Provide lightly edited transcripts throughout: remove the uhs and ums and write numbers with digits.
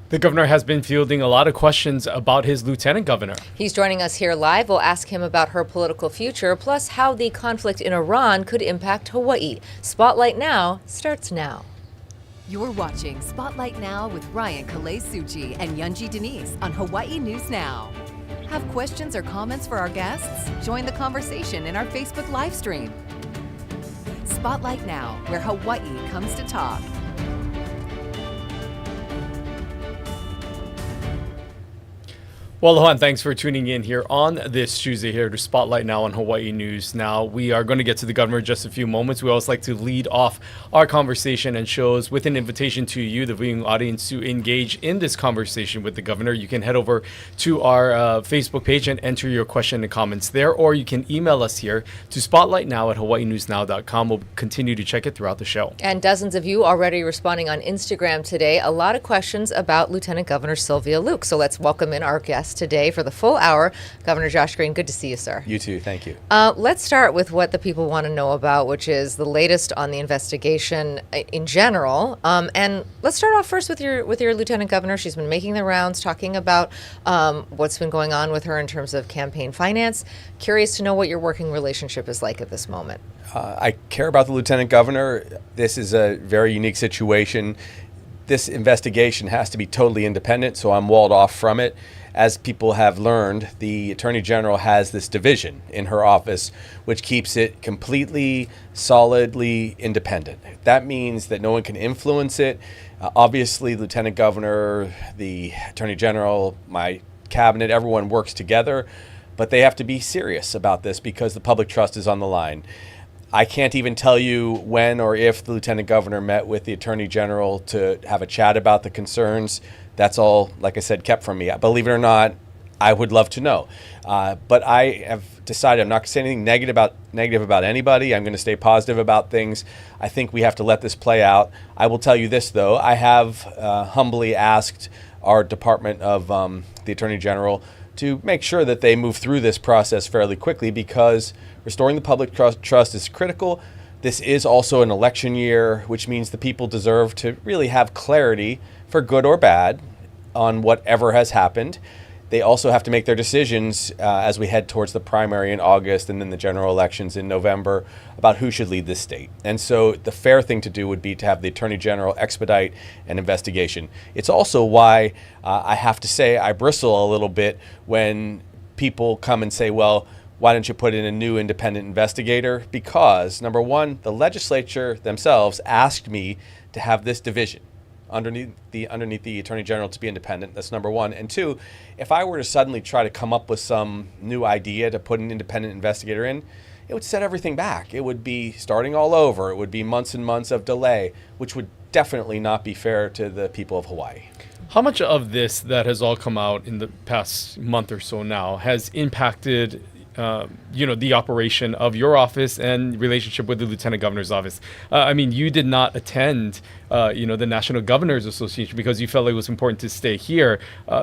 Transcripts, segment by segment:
The governor has been fielding a lot of questions about his lieutenant governor. He's joining us here live. We'll ask him about her political future, plus how the conflict in Iran could impact Hawaii. Spotlight Now starts now. You're watching Spotlight Now with Ryan Kalei-Suchi and Yunji Denise on Hawaii News Now. Have questions or comments for our guests? Join the conversation in our Facebook live stream. Spotlight Now, where Hawaii comes to talk. Well, aloha, and thanks for tuning in here on this Tuesday here to Spotlight Now on Hawaii News Now. We are going to get to the governor in just a few moments. We always like to lead off our conversation and shows with an invitation to you, the viewing audience, to engage in this conversation with the governor. You can head over to our Facebook page and enter your question and comments there, or you can email us here to spotlightnow@hawaiinewsnow.com. We'll continue to check it throughout the show. And dozens of you already responding on Instagram today. A lot of questions about Lieutenant Governor Sylvia Luke. So let's welcome in our guest today for the full hour. Governor Josh Green, good to see you, sir. You too, thank you. Let's start with what the people want to know about, which is the latest on the investigation in general. And let's start off first with your Lieutenant Governor. She's been making the rounds, talking about what's been going on with her in terms of campaign finance. Curious to know what your working relationship is like at this moment. I care about the Lieutenant Governor. This is a very unique situation. This investigation has to be totally independent, so I'm walled off from it. As people have learned, the Attorney General has this division in her office, which keeps it completely, solidly independent. That means that no one can influence it. Obviously, Lieutenant Governor, the Attorney General, my cabinet, everyone works together, but they have to be serious about this because the public trust is on the line. I can't even tell you when or if the Lieutenant Governor met with the Attorney General to have a chat about the concerns. That's all, like I said, kept from me. Believe it or not, I would love to know. But I have decided I'm not going to say anything negative about anybody. I'm going to stay positive about things. I think we have to let this play out. I will tell you this, though. I have humbly asked our Department of the Attorney General to make sure that they move through this process fairly quickly because restoring the public trust is critical. This is also an election year, which means the people deserve to really have clarity, for good or bad, on whatever has happened. They also have to make their decisions as we head towards the primary in August and then the general elections in November about who should lead this state. And so the fair thing to do would be to have the Attorney General expedite an investigation. It's also why I have to say I bristle a little bit when people come and say, well, why don't you put in a new independent investigator? Because, number one, the legislature themselves asked me to have this division underneath the Attorney General to be independent. That's number one. And two, if I were to suddenly try to come up with some new idea to put an independent investigator in, it would set everything back. It would be starting all over. It would be months and months of delay, which would definitely not be fair to the people of Hawaii. How much of this that has all come out in the past month or so now has impacted the operation of your office and relationship with the Lieutenant Governor's office? I mean, you did not attend, the National Governors Association because you felt it was important to stay here.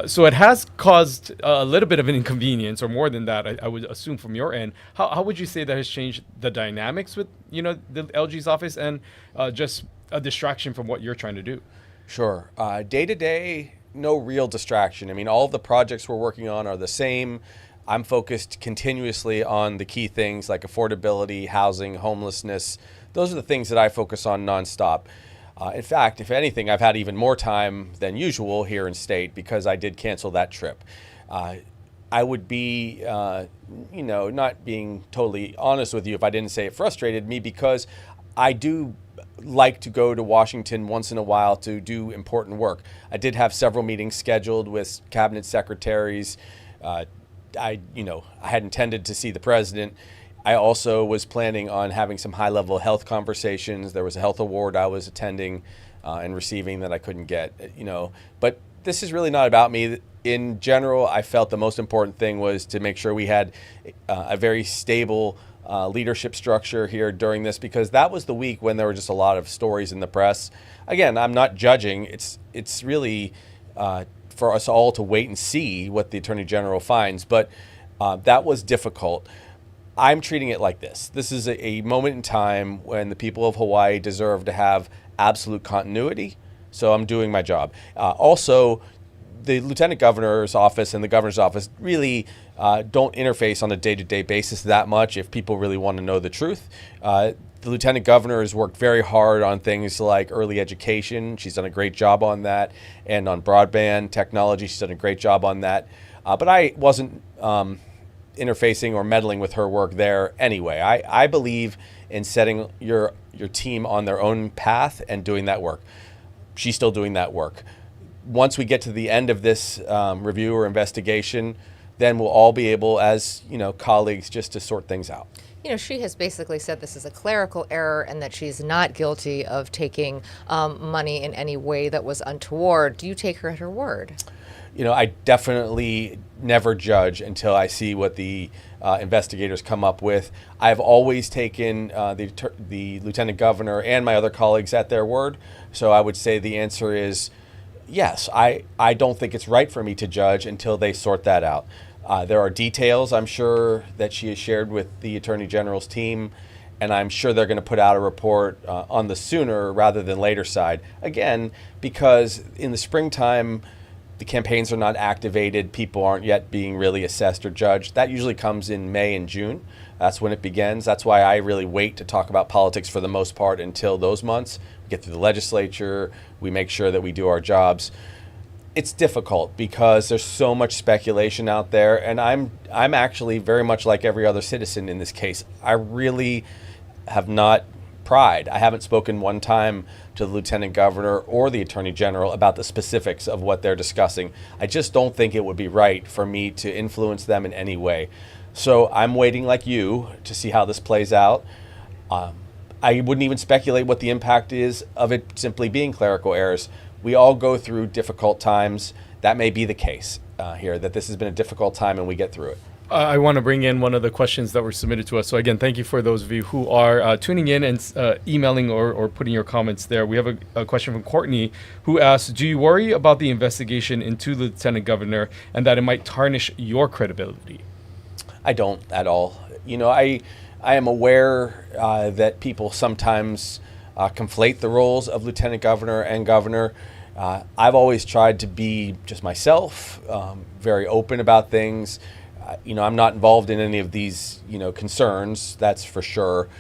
So it has caused a little bit of an inconvenience, or more than that, I would assume from your end. How would you say that has changed the dynamics with, the LG's office and just a distraction from what you're trying to do? Sure. Day to day, no real distraction. I mean, all of the projects we're working on are the same. I'm focused continuously on the key things like affordability, housing, homelessness. Those are the things that I focus on nonstop. In fact, if anything, I've had even more time than usual here in state because I did cancel that trip. I would be, not being totally honest with you if I didn't say it frustrated me because I do like to go to Washington once in a while to do important work. I did have several meetings scheduled with cabinet secretaries. I had intended to see the president. I also was planning on having some high-level health conversations. There was a health award I was attending and receiving that I couldn't get, But this is really not about me. In general, I felt the most important thing was to make sure we had a very stable leadership structure here during this, because that was the week when there were just a lot of stories in the press. Again, I'm not judging. It's really for us all to wait and see what the Attorney General finds. But that was difficult. I'm treating it like this. This is a moment in time when the people of Hawaii deserve to have absolute continuity. So I'm doing my job. Also, the lieutenant governor's office and the governor's office really don't interface on a day-to-day basis that much if people really want to know the truth. The lieutenant governor has worked very hard on things like early education. She's done a great job on that. And on broadband technology, she's done a great job on that. But I wasn't interfacing or meddling with her work there anyway. I believe in setting your team on their own path and doing that work. She's still doing that work. Once we get to the end of this review or investigation, then we'll all be able, as colleagues, just to sort things out. She has basically said this is a clerical error and that she's not guilty of taking money in any way that was untoward. Do you take her at her word? I definitely never judge until I see what the investigators come up with. I've always taken the lieutenant governor and my other colleagues at their word. So I would say the answer is yes. I don't think it's right for me to judge until they sort that out. There are details, I'm sure, that she has shared with the Attorney General's team, and I'm sure they're going to put out a report on the sooner rather than later side. Again, because in the springtime, the campaigns are not activated, people aren't yet being really assessed or judged. That usually comes in May and June. That's when it begins. That's why I really wait to talk about politics for the most part until those months. We get through the legislature, we make sure that we do our jobs. It's difficult because there's so much speculation out there, and I'm actually very much like every other citizen in this case. I really have not pried. I haven't spoken one time to the lieutenant governor or the attorney general about the specifics of what they're discussing. I just don't think it would be right for me to influence them in any way. So I'm waiting, like you, to see how this plays out. I wouldn't even speculate what the impact is of it simply being clerical errors. We all go through difficult times. That may be the case here, that this has been a difficult time and we get through it. I want to bring in one of the questions that were submitted to us. So again, thank you for those of you who are tuning in and emailing or putting your comments there. We have a question from Courtney who asks, do you worry about the investigation into the lieutenant governor and that it might tarnish your credibility? I don't at all. I am aware that people sometimes conflate the roles of lieutenant governor and governor. I've always tried to be just myself, very open about things. I'm not involved in any of these, concerns, that's for sure.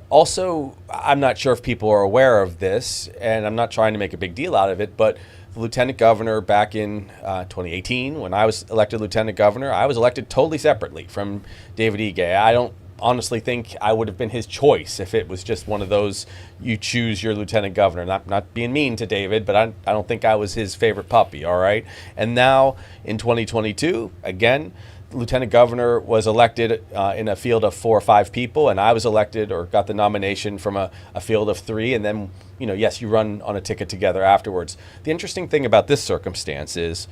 Also, I'm not sure if people are aware of this, and I'm not trying to make a big deal out of it, but the lieutenant governor back in 2018, when I was elected lieutenant governor, I was elected totally separately from David Ige. I don't honestly think I would have been his choice if it was just one of those, you choose your lieutenant governor. Not being mean to David, but I don't think I was his favorite puppy, all right? And now in 2022, again, lieutenant governor was elected in a field of 4 or 5 people, and I was elected or got the nomination from a field of 3, and then, yes, you run on a ticket together afterwards. The interesting thing about this circumstance is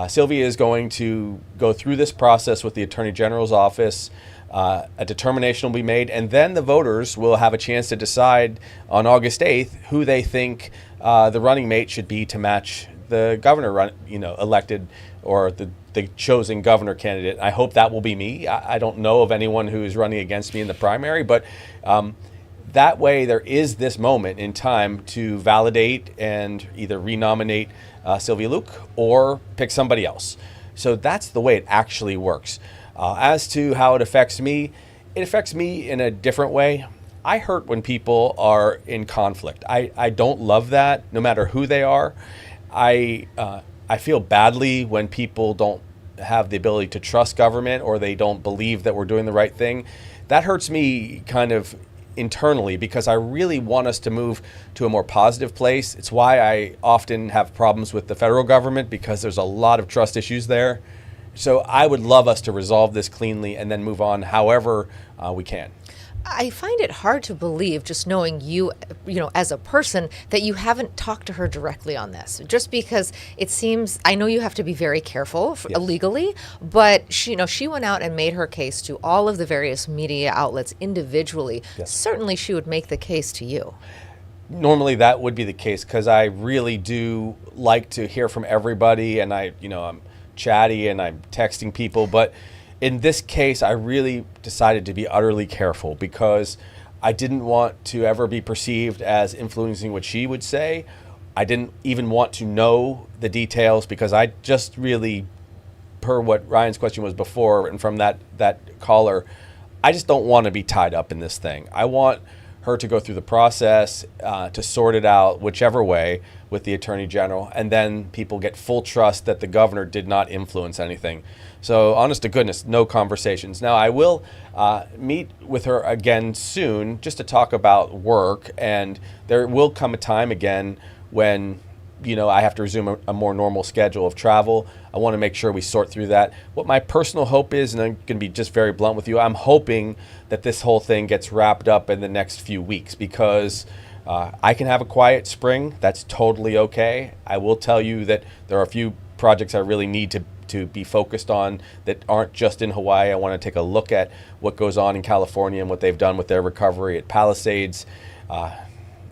Sylvia is going to go through this process with the Attorney General's office. A determination will be made, and then the voters will have a chance to decide on August 8th who they think the running mate should be to match the governor elected or the chosen governor candidate. I hope that will be me. I don't know of anyone who is running against me in the primary, but that way there is this moment in time to validate and either renominate Sylvia Luke or pick somebody else. So that's the way it actually works. As to how it affects me in a different way. I hurt when people are in conflict. I don't love that, no matter who they are. I feel badly when people don't have the ability to trust government or they don't believe that we're doing the right thing. That hurts me kind of internally because I really want us to move to a more positive place. It's why I often have problems with the federal government because there's a lot of trust issues there. So I would love us to resolve this cleanly and then move on however we can. I find it hard to believe, just knowing you, as a person, that you haven't talked to her directly on this. Just because it seems, I know you have to be very careful Yes. legally, but she went out and made her case to all of the various media outlets individually. Yes. Certainly, she would make the case to you. Normally that would be the case because I really do like to hear from everybody, and I'm chatty and I'm texting people, but in this case, I really decided to be utterly careful because I didn't want to ever be perceived as influencing what she would say I didn't even want to know the details because I just really, per what Ryan's question was before, and from that caller, I just don't want to be tied up in this thing. I want her to go through the process, to sort it out whichever way with the Attorney General, and then people get full trust that the governor did not influence anything. So honest to goodness, no conversations. Now I will meet with her again soon just to talk about work, and there will come a time again when I have to resume a more normal schedule of travel. I want to make sure we sort through that. What my personal hope is, and I'm going to be just very blunt with you, I'm hoping that this whole thing gets wrapped up in the next few weeks, because I can have a quiet spring. That's totally okay. I will tell you that there are a few projects I really need to be focused on that aren't just in Hawaii. I want to take a look at what goes on in California and what they've done with their recovery at Palisades. I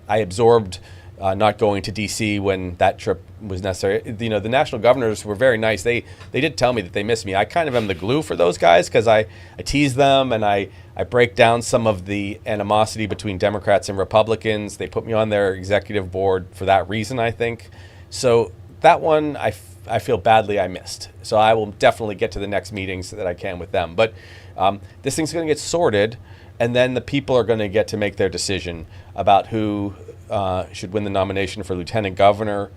absorbed not going to D.C. when that trip was necessary. The national governors were very nice. They did tell me that they miss me. I kind of am the glue for those guys because I tease them and I break down some of the animosity between Democrats and Republicans. They put me on their executive board for that reason, I think. So that one I feel badly I missed. So I will definitely get to the next meetings that I can with them. But this thing's going to get sorted, and then the people are going to get to make their decision about who should win the nomination for lieutenant governor,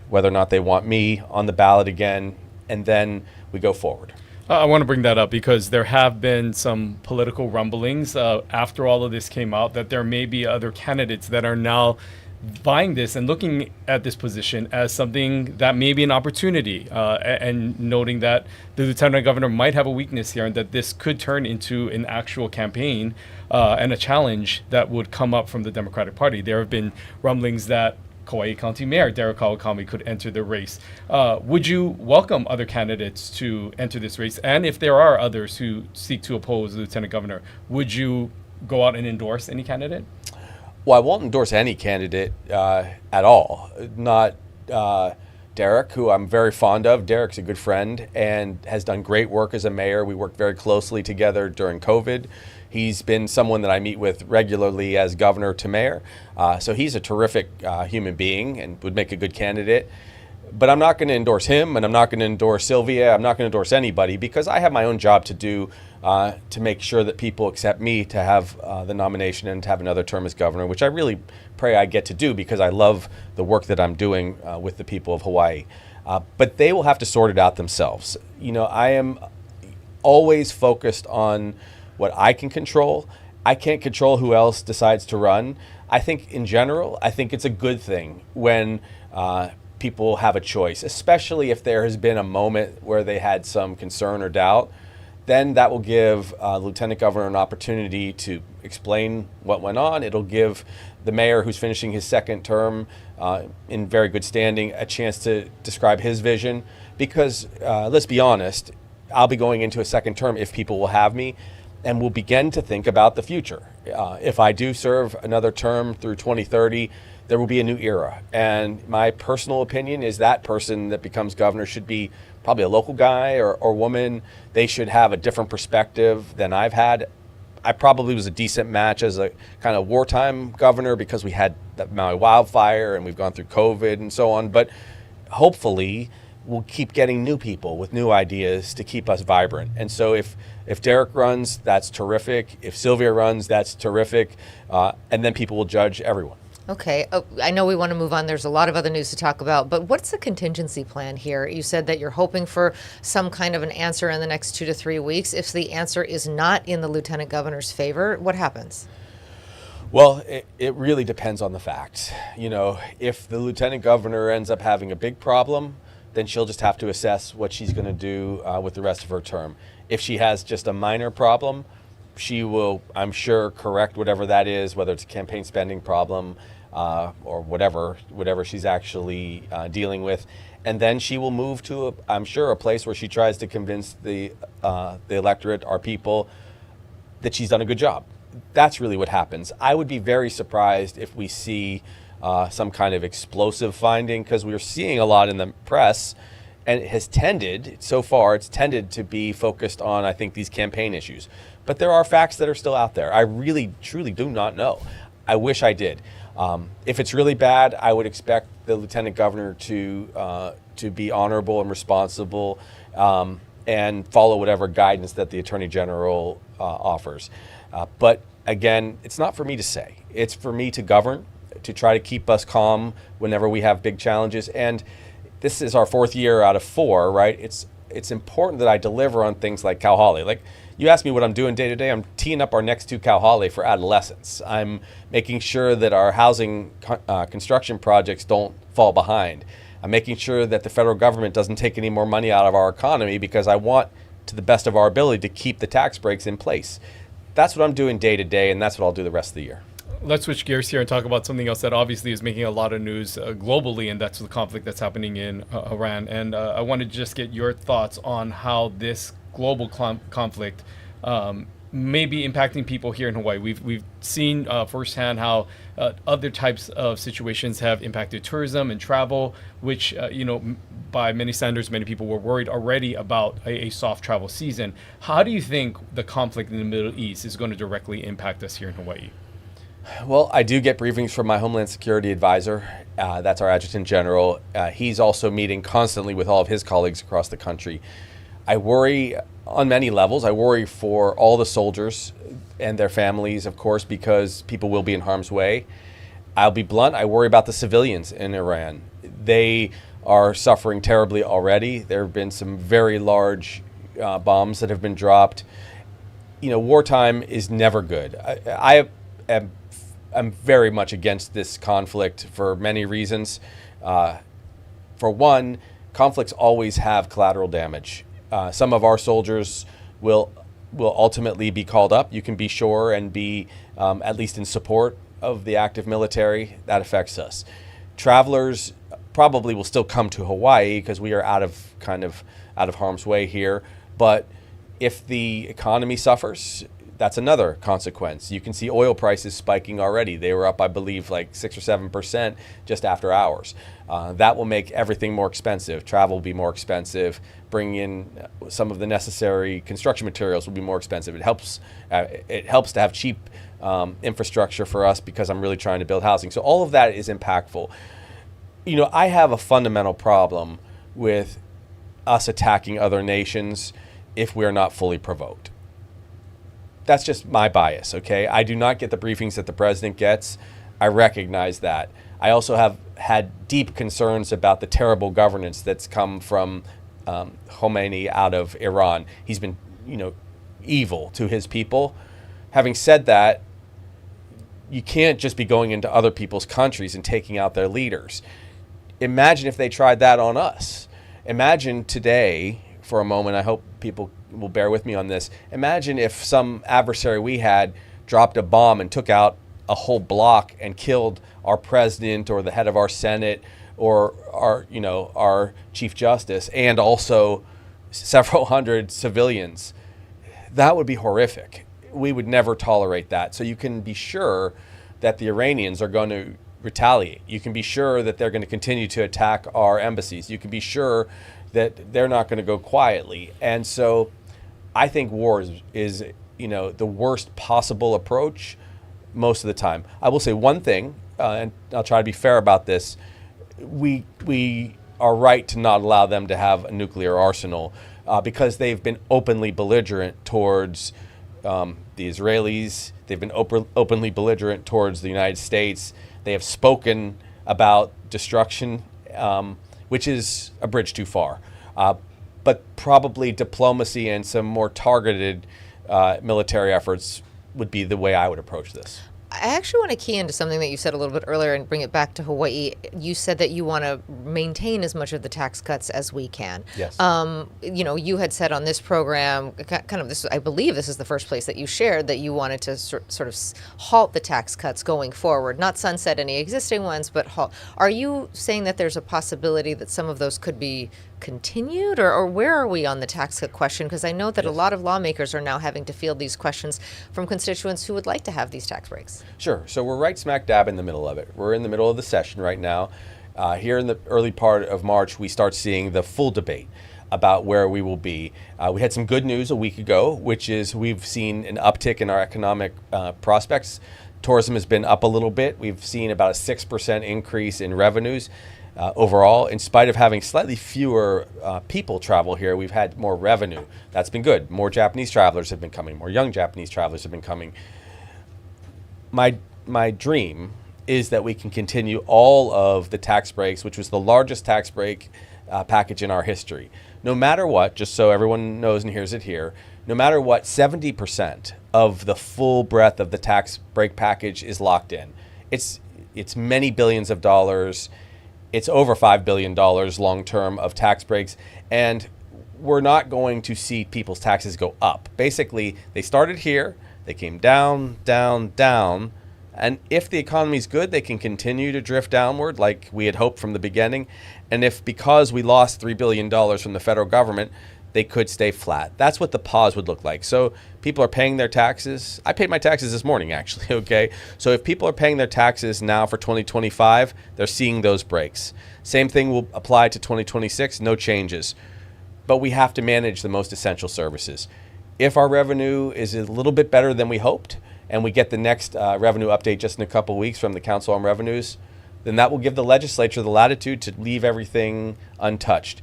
whether or not they want me on the ballot again, and then we go forward. I want to bring that up because there have been some political rumblings after all of this came out that there may be other candidates that are now vying this and looking at this position as something that may be an opportunity, and noting that the lieutenant governor might have a weakness here and that this could turn into an actual campaign and a challenge that would come up from the Democratic Party. There have been rumblings that Kauai County Mayor Derek Kawakami could enter the race. Would you welcome other candidates to enter this race? And if there are others who seek to oppose the lieutenant governor, would you go out and endorse any candidate? Well, I won't endorse any candidate at all. Not Derek, who I'm very fond of. Derek's a good friend and has done great work as a mayor. We worked very closely together during COVID. He's been someone that I meet with regularly as governor to mayor. So he's a terrific human being and would make a good candidate. But I'm not going to endorse him, and I'm not going to endorse Sylvia. I'm not going to endorse anybody because I have my own job to do to make sure that people accept me to have the nomination and to have another term as governor, which I really pray I get to do because I love the work that I'm doing with the people of Hawaii. But they will have to sort it out themselves. I am always focused on what I can control. I can't control who else decides to run. I think in general, I think it's a good thing when people have a choice, especially if there has been a moment where they had some concern or doubt. Then that will give Lieutenant Governor an opportunity to explain what went on. It'll give the mayor who's finishing his second term in very good standing a chance to describe his vision. Because let's be honest, I'll be going into a second term if people will have me, and we'll begin to think about the future. If I do serve another term through 2030, there will be a new era. And my personal opinion is that person that becomes governor should be probably a local guy or woman. They should have a different perspective than I've had. I probably was a decent match as a kind of wartime governor because we had the Maui wildfire and we've gone through COVID and so on. But hopefully we'll keep getting new people with new ideas to keep us vibrant. And so if Derek runs, that's terrific. If Sylvia runs, that's terrific. And then people will judge everyone. Okay. I know we want to move on. There's a lot of other news to talk about, but what's the contingency plan here? You said that you're hoping for some kind of an answer in the next 2 to 3 weeks. If the answer is not in the lieutenant governor's favor, what happens? Well, it really depends on the facts. If the lieutenant governor ends up having a big problem, then she'll just have to assess what she's going to do with the rest of her term. If she has just a minor problem, she will, I'm sure, correct whatever that is, whether it's a campaign spending problem or whatever she's actually dealing with. And then she will move to, I'm sure, a place where she tries to convince the electorate, our people, that she's done a good job. That's really what happens. I would be very surprised if we see some kind of explosive finding, because we're seeing a lot in the press, and it has tended, so far, it's tended to be focused on, I think, these campaign issues. But there are facts that are still out there. I really, truly do not know. I wish I did. If it's really bad, I would expect the lieutenant governor to be honorable and responsible and follow whatever guidance that the attorney general offers. But again, it's not for me to say. It's for me to govern, to try to keep us calm whenever we have big challenges. And this is our 4th year out of 4, right? It's important that I deliver on things like Cal Holiday. Like, you ask me what I'm doing day to day, I'm teeing up our next 2 Cal Holiday for adolescents. I'm making sure that our housing construction projects don't fall behind. I'm making sure that the federal government doesn't take any more money out of our economy, because I want, to the best of our ability, to keep the tax breaks in place. That's what I'm doing day to day, and that's what I'll do the rest of the year. Let's switch gears here and talk about something else that obviously is making a lot of news globally, and that's the conflict that's happening in Iran. And I wanted to just get your thoughts on how this global conflict may be impacting people here in Hawaii. We've seen firsthand how other types of situations have impacted tourism and travel, which by many standards, many people were worried already about a soft travel season. How do you think the conflict in the Middle East is going to directly impact us here in Hawaii? Well, I do get briefings from my Homeland Security advisor. That's our Adjutant General. He's also meeting constantly with all of his colleagues across the country. I worry on many levels. I worry for all the soldiers and their families, of course, because people will be in harm's way. I'll be blunt. I worry about the civilians in Iran. They are suffering terribly already. There have been some very large bombs that have been dropped. Wartime is never good. I'm very much against this conflict for many reasons. For one, conflicts always have collateral damage. Some of our soldiers will ultimately be called up, you can be sure, and be at least in support of the active military. That affects us. Travelers probably will still come to Hawaii because we are out of harm's way here. But if the economy suffers, that's another consequence. You can see oil prices spiking already. They were up, I believe, like 6 or 7% just after hours. That will make everything more expensive. Travel will be more expensive. Bringing in some of the necessary construction materials will be more expensive. It helps to have cheap infrastructure for us because I'm really trying to build housing. So all of that is impactful. I have a fundamental problem with us attacking other nations if we're not fully provoked. That's just my bias, okay? I do not get the briefings that the president gets. I recognize that. I also have had deep concerns about the terrible governance that's come from Khomeini out of Iran. He's been, evil to his people. Having said that, you can't just be going into other people's countries and taking out their leaders. Imagine if they tried that on us. Imagine today, for a moment, I hope people will bear with me on this. Imagine if some adversary we had dropped a bomb and took out a whole block and killed our president or the head of our Senate or our Chief Justice and also several hundred civilians. That would be horrific. We would never tolerate that. So you can be sure that the Iranians are going to retaliate. You can be sure that they're going to continue to attack our embassies. You can be sure that they're not going to go quietly. And so I think war is the worst possible approach most of the time. I will say one thing, and I'll try to be fair about this. We are right to not allow them to have a nuclear arsenal because they've been openly belligerent towards the Israelis. They've been openly belligerent towards the United States. They have spoken about destruction, which is a bridge too far. But probably diplomacy and some more targeted military efforts would be the way I would approach this. I actually want to key into something that you said a little bit earlier and bring it back to Hawaii. You said that you want to maintain as much of the tax cuts as we can. Yes. You had said on this program, kind of this, I believe this is the first place that you shared that you wanted to sort of halt the tax cuts going forward, not sunset any existing ones, but halt. Are you saying that there's a possibility that some of those could be continued, or where are we on the tax cut question? Because I know that a lot of lawmakers are now having to field these questions from constituents who would like to have these tax breaks. Sure. So we're right smack dab in the middle of it. We're in the middle of the session right now. Here in the early part of March, we start seeing the full debate about where we will be. We had some good news a week ago, which is we've seen an uptick in our economic prospects. Tourism has been up a little bit. We've seen about a 6% increase in revenues overall. In spite of having slightly fewer people travel here, we've had more revenue. That's been good. More Japanese travelers have been coming. More young Japanese travelers have been coming. My dream is that we can continue all of the tax breaks, which was the largest tax break package in our history. No matter what, just so everyone knows and hears it here, no matter what, 70% of the full breadth of the tax break package is locked in. It's many billions of dollars. It's over $5 billion long term of tax breaks. And we're not going to see people's taxes go up. Basically, they started here, they came down, down, down. And if the economy's good, they can continue to drift downward like we had hoped from the beginning. And if because we lost $3 billion from the federal government, they could stay flat. That's what the pause would look like. So people are paying their taxes. I paid my taxes this morning, actually, okay? So if people are paying their taxes now for 2025, they're seeing those breaks. Same thing will apply to 2026, no changes. But we have to manage the most essential services. If our revenue is a little bit better than we hoped, and we get the next revenue update just in a couple of weeks from the Council on Revenues, then that will give the legislature the latitude to leave everything untouched.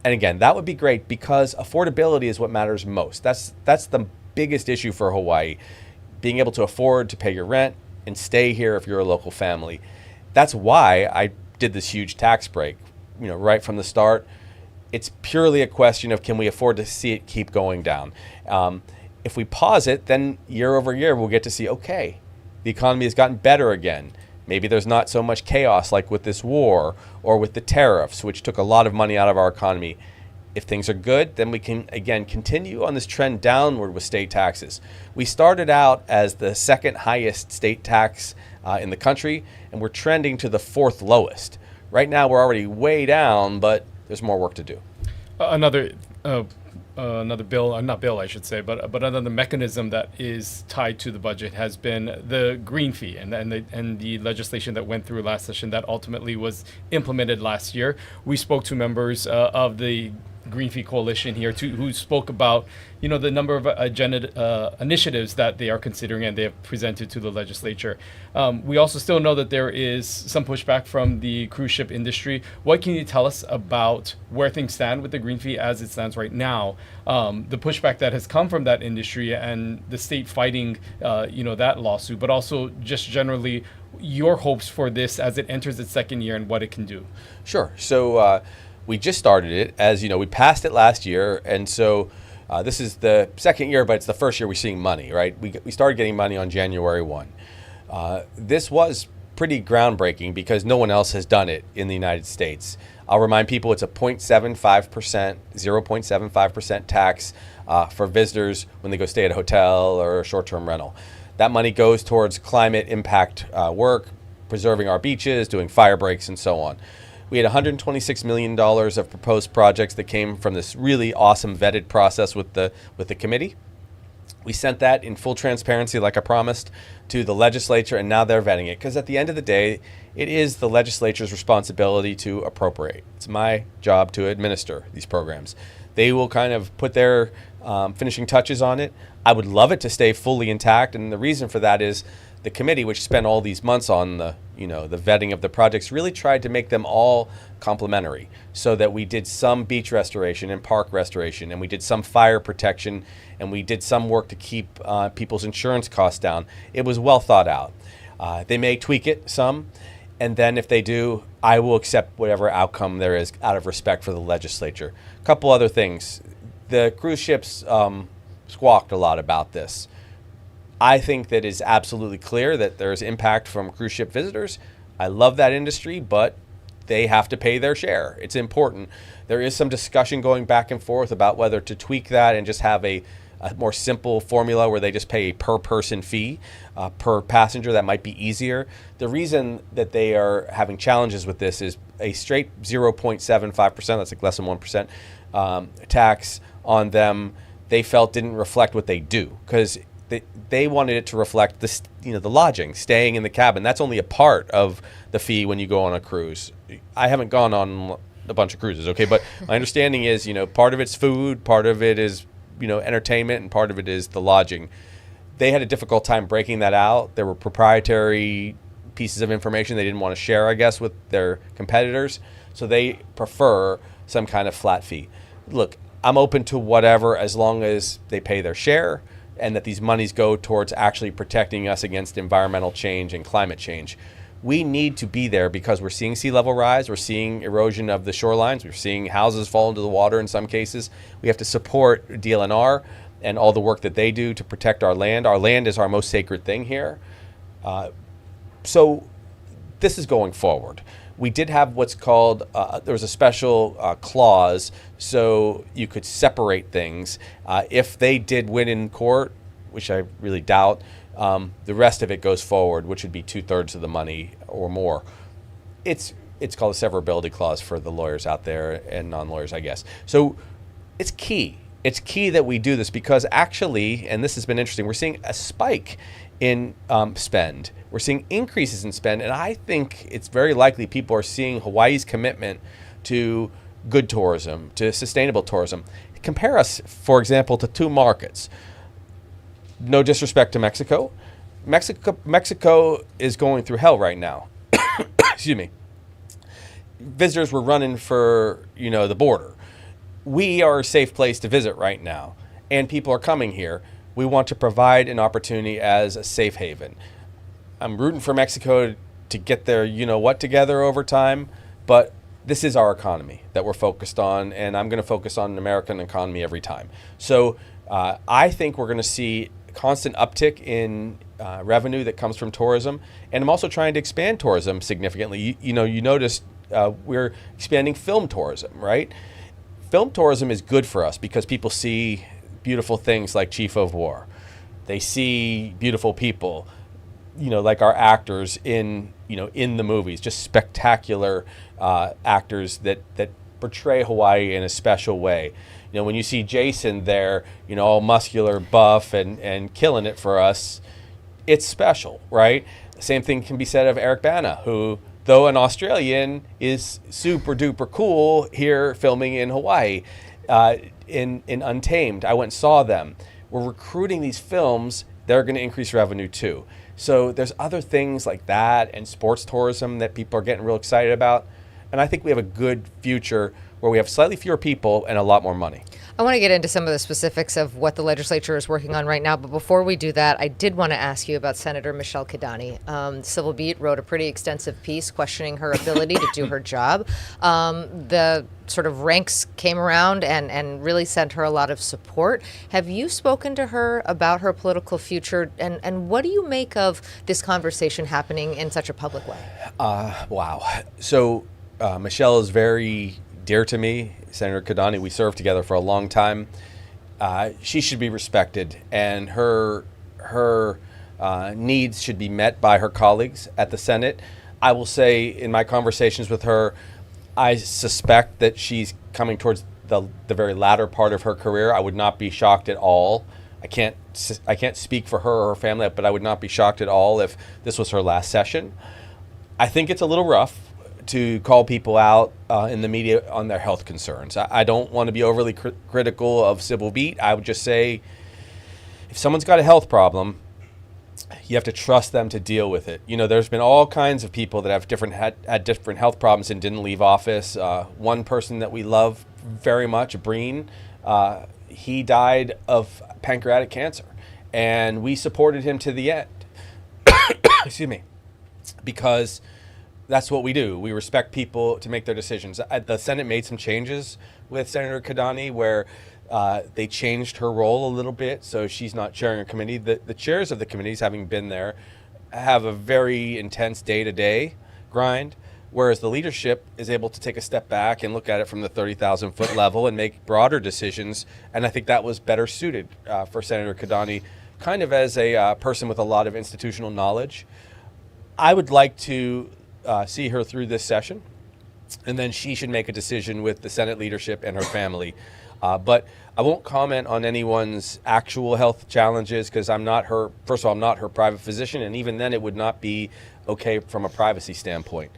And again, that would be great because affordability is what matters most. That's the biggest issue for Hawaii, being able to afford to pay your rent and stay here if you're a local family. That's why I did this huge tax break, right from the start. It's purely a question of can we afford to see it keep going down. If we pause it, then year over year, we'll get to see, okay, the economy has gotten better again. Maybe there's not so much chaos like with this war or with the tariffs, which took a lot of money out of our economy. If things are good, then we can, again, continue on this trend downward with state taxes. We started out as the second highest state tax in the country, and we're trending to the fourth lowest. Right now, we're already way down, but there's more work to do. Another bill, not bill, I should say, but another mechanism that is tied to the budget has been the green fee and the legislation that went through last session that ultimately was implemented last year. We spoke to members of the Green Fee Coalition here who spoke about the number of agenda initiatives that they are considering and they have presented to the legislature. We also still know that there is some pushback from the cruise ship industry. What can you tell us about where things stand with the green fee as it stands right now? The pushback that has come from that industry and the state fighting that lawsuit, but also just generally your hopes for this as it enters its second year and what it can do. Sure. So we just started it, as we passed it last year, and so this is the second year, but it's the first year we're seeing money, right? We started getting money on January 1. This was pretty groundbreaking because no one else has done it in the United States. I'll remind people it's a 0.75% tax for visitors when they go stay at a hotel or a short-term rental. That money goes towards climate impact work, preserving our beaches, doing fire breaks, and so on. We had $126 million of proposed projects that came from this really awesome vetted process with the committee. We sent that in full transparency, like I promised, to the legislature, and now they're vetting it. Because at the end of the day, it is the legislature's responsibility to appropriate. It's my job to administer these programs. They will kind of put their finishing touches on it. I would love it to stay fully intact, and the reason for that is the committee, which spent all these months on the vetting of the projects, really tried to make them all complementary, so that we did some beach restoration and park restoration, and we did some fire protection, and we did some work to keep people's insurance costs down. It was well thought out. They may tweak it some, and then if they do, I will accept whatever outcome there is out of respect for the legislature. A couple other things. The cruise ships squawked a lot about this. I think that it's absolutely clear that there's impact from cruise ship visitors. I love that industry, but they have to pay their share. It's important. There is some discussion going back and forth about whether to tweak that and just have a more simple formula where they just pay a per person fee per passenger. That might be easier. The reason that they are having challenges with this is a straight 0.75%, that's like less than 1%, tax on them, they felt didn't reflect what they do, because they wanted it to reflect the lodging, staying in the cabin. That's only a part of the fee when you go on a cruise. I haven't gone on a bunch of cruises, okay, but my understanding is, part of it's food, part of it is, entertainment, and part of it is the lodging. They had a difficult time breaking that out. There were proprietary pieces of information they didn't want to share, I guess, with their competitors. So they prefer some kind of flat fee. Look, I'm open to whatever as long as they pay their share and that these monies go towards actually protecting us against environmental change and climate change. We need to be there because we're seeing sea level rise, we're seeing erosion of the shorelines, we're seeing houses fall into the water in some cases. We have to support DLNR and all the work that they do to protect our land. Our land is our most sacred thing here. So this is going forward. We did have what's called, there was a special clause so you could separate things. If they did win in court, which I really doubt, the rest of it goes forward, which would be 2/3 of the money or more. It's called a severability clause for the lawyers out there and non-lawyers, I guess. So it's key. It's key that we do this because actually, and this has been interesting, we're seeing a spike in spend. We're seeing increases in spend, and I think it's very likely people are seeing Hawaii's commitment to good tourism, to sustainable tourism. Compare us, for example, to two markets. No disrespect to Mexico. Mexico is going through hell right now. Excuse me. Visitors were running for, the border. We are a safe place to visit right now, and people are coming here. We want to provide an opportunity as a safe haven. I'm rooting for Mexico to get their what together over time, but this is our economy that we're focused on, and I'm going to focus on an American economy every time. So I think we're going to see constant uptick in revenue that comes from tourism, and I'm also trying to expand tourism significantly. You noticed we're expanding film tourism, right? Film tourism is good for us because people see beautiful things like Chief of War. They see beautiful people, like our actors in the movies, just spectacular actors that portray Hawaii in a special way. When you see Jason there, all muscular, buff, and killing it for us, it's special, right? Same thing can be said of Eric Bana, who, though an Australian, is super duper cool here filming in Hawaii. In Untamed, I went and saw them. We're recruiting these films. They're going to increase revenue too. So there's other things like that and sports tourism that people are getting real excited about. And I think we have a good future where we have slightly fewer people and a lot more money. I want to get into some of the specifics of what the legislature is working on right now. But before we do that, I did want to ask you about Senator Michelle Kidani. Civil Beat wrote a pretty extensive piece questioning her ability to do her job. The sort of ranks came around and really sent her a lot of support. Have you spoken to her about her political future? And what do you make of this conversation happening in such a public way? Wow. So Michelle is very dear to me. Senator Kidani, we served together for a long time. She should be respected, and her needs should be met by her colleagues at the Senate. I will say in my conversations with her, I suspect that she's coming towards the very latter part of her career. I would not be shocked at all. I can't speak for her or her family, but I would not be shocked at all if this was her last session. I think it's a little rough to call people out in the media on their health concerns. I don't want to be overly critical of Civil Beat. I would just say if someone's got a health problem, you have to trust them to deal with it. There's been all kinds of people that have had different health problems and didn't leave office. One person that we love very much, Breen, he died of pancreatic cancer, and we supported him to the end. Excuse me, because that's what we do. We respect people to make their decisions. The Senate made some changes with Senator Kidani where they changed her role a little bit, so she's not chairing a committee. The chairs of the committees, having been there, have a very intense day-to-day grind, whereas the leadership is able to take a step back and look at it from the 30,000-foot level and make broader decisions, and I think that was better suited for Senator Kidani, kind of as a person with a lot of institutional knowledge. I would like to see her through this session, and then she should make a decision with the Senate leadership and her family. But I won't comment on anyone's actual health challenges because I'm not her private physician, and even then it would not be okay from a privacy standpoint.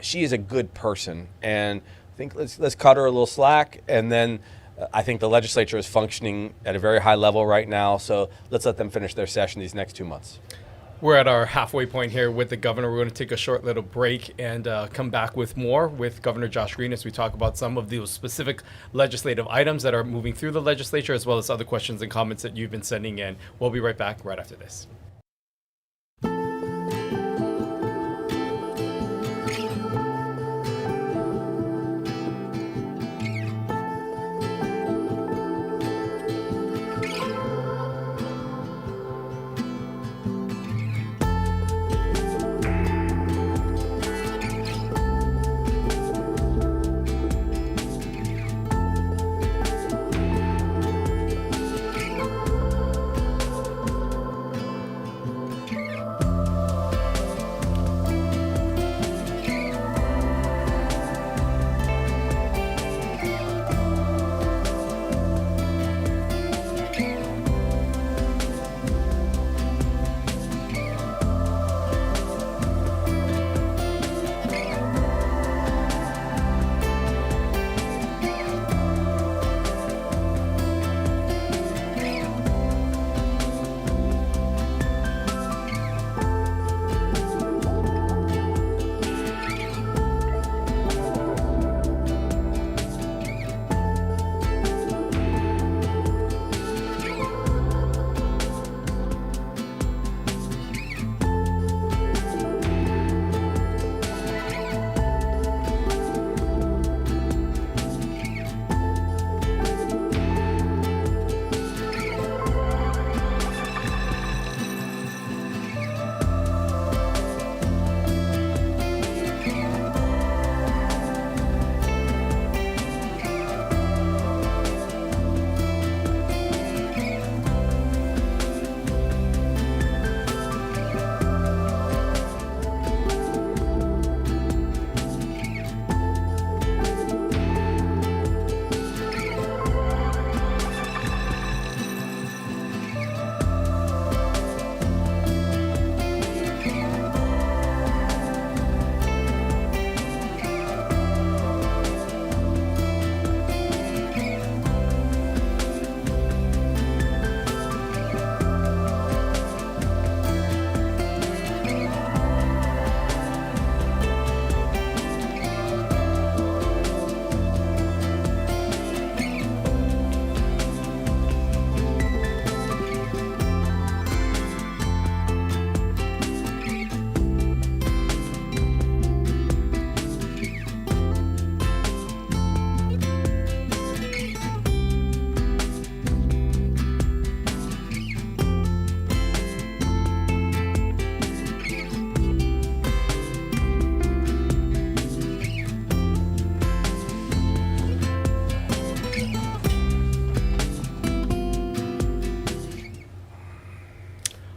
She is a good person, and I think let's cut her a little slack, and then I think the legislature is functioning at a very high level right now, so let's let them finish their session these next 2 months. We're at our halfway point here with the governor. We're going to take a short little break and come back with more with Governor Josh Green as we talk about some of those specific legislative items that are moving through the legislature, as well as other questions and comments that you've been sending in. We'll be right back right after this.